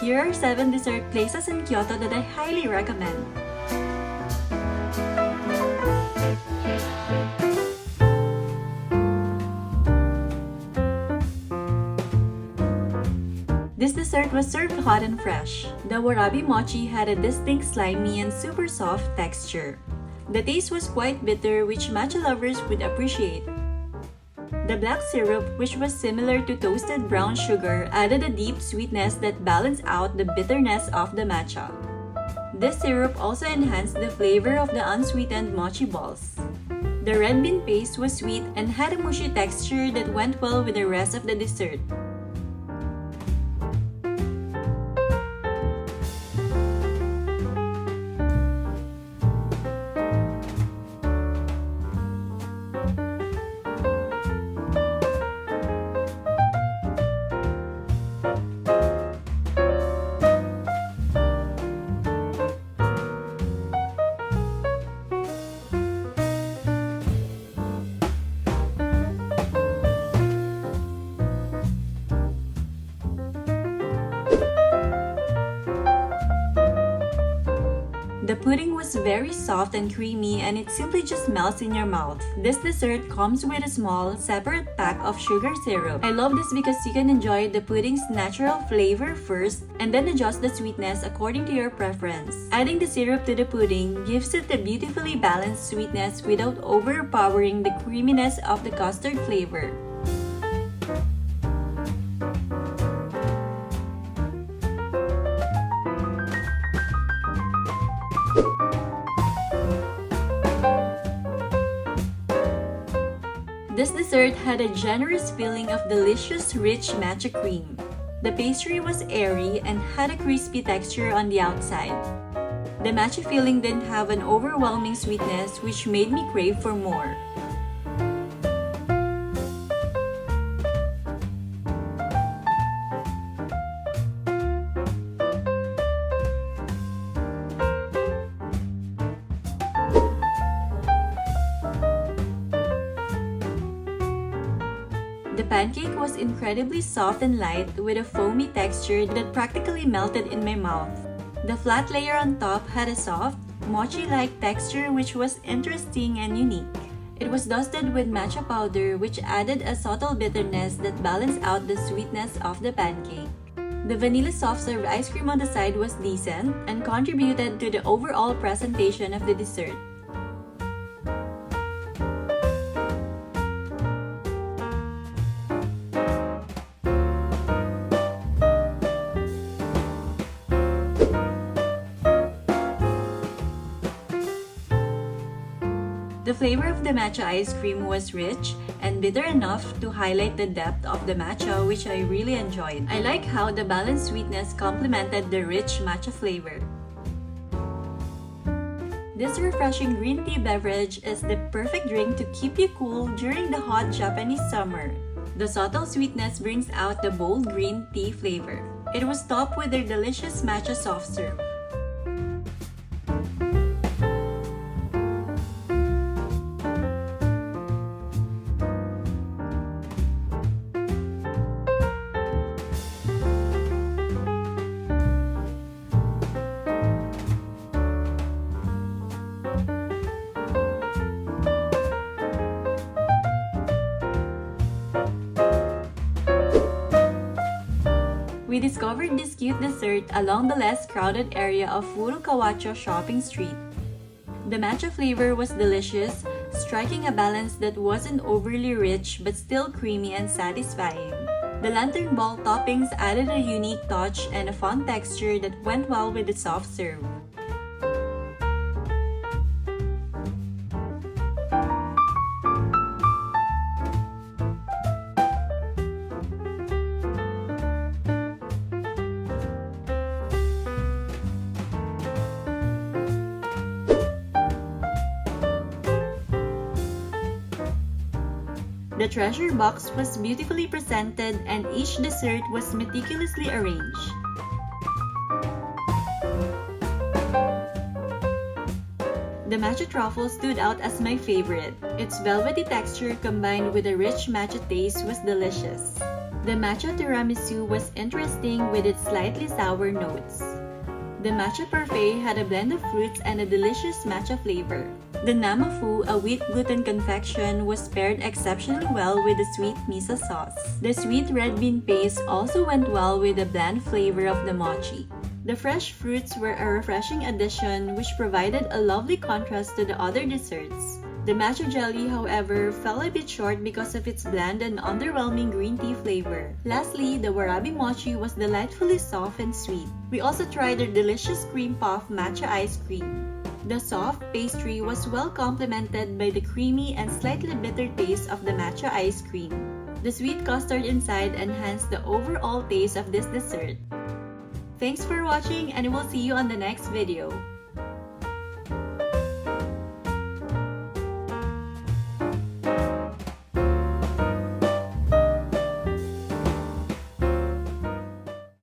Here are 7 dessert places in Kyoto that I highly recommend. This dessert was served hot and fresh. The warabi mochi had a distinct slimy and super soft texture. The taste was quite bitter, which matcha lovers would appreciate. The black syrup, which was similar to toasted brown sugar, added a deep sweetness that balanced out the bitterness of the matcha. This syrup also enhanced the flavor of the unsweetened mochi balls. The red bean paste was sweet and had a mushy texture that went well with the rest of the dessert. The pudding was very soft and creamy, and it simply just melts in your mouth. This dessert comes with a small, separate pack of sugar syrup. I love this because you can enjoy the pudding's natural flavor first and then adjust the sweetness according to your preference. Adding the syrup to the pudding gives it a beautifully balanced sweetness without overpowering the creaminess of the custard flavor. This dessert had a generous filling of delicious, rich matcha cream. The pastry was airy and had a crispy texture on the outside. The matcha filling didn't have an overwhelming sweetness, which made me crave for more. The pancake was incredibly soft and light with a foamy texture that practically melted in my mouth. The flat layer on top had a soft, mochi-like texture which was interesting and unique. It was dusted with matcha powder, which added a subtle bitterness that balanced out the sweetness of the pancake. The vanilla soft-serve ice cream on the side was decent and contributed to the overall presentation of the dessert. The flavor of the matcha ice cream was rich and bitter enough to highlight the depth of the matcha, which I really enjoyed. I like how the balanced sweetness complemented the rich matcha flavor. This refreshing green tea beverage is the perfect drink to keep you cool during the hot Japanese summer. The subtle sweetness brings out the bold green tea flavor. It was topped with their delicious matcha soft serve. We discovered this cute dessert along the less crowded area of Furukawacho Shopping Street. The matcha flavor was delicious, striking a balance that wasn't overly rich but still creamy and satisfying. The lantern ball toppings added a unique touch and a fun texture that went well with the soft serve. The treasure box was beautifully presented and each dessert was meticulously arranged. The matcha truffle stood out as my favorite. Its velvety texture combined with a rich matcha taste was delicious. The matcha tiramisu was interesting with its slightly sour notes. The matcha parfait had a blend of fruits and a delicious matcha flavor. The namafu, a wheat gluten confection, was paired exceptionally well with the sweet miso sauce. The sweet red bean paste also went well with the bland flavor of the mochi. The fresh fruits were a refreshing addition which provided a lovely contrast to the other desserts. The matcha jelly, however, fell a bit short because of its bland and underwhelming green tea flavor. Lastly, the warabi mochi was delightfully soft and sweet. We also tried their delicious cream puff matcha ice cream. The soft pastry was well complemented by the creamy and slightly bitter taste of the matcha ice cream. The sweet custard inside enhanced the overall taste of this dessert. Thanks for watching, and we'll see you on the next video.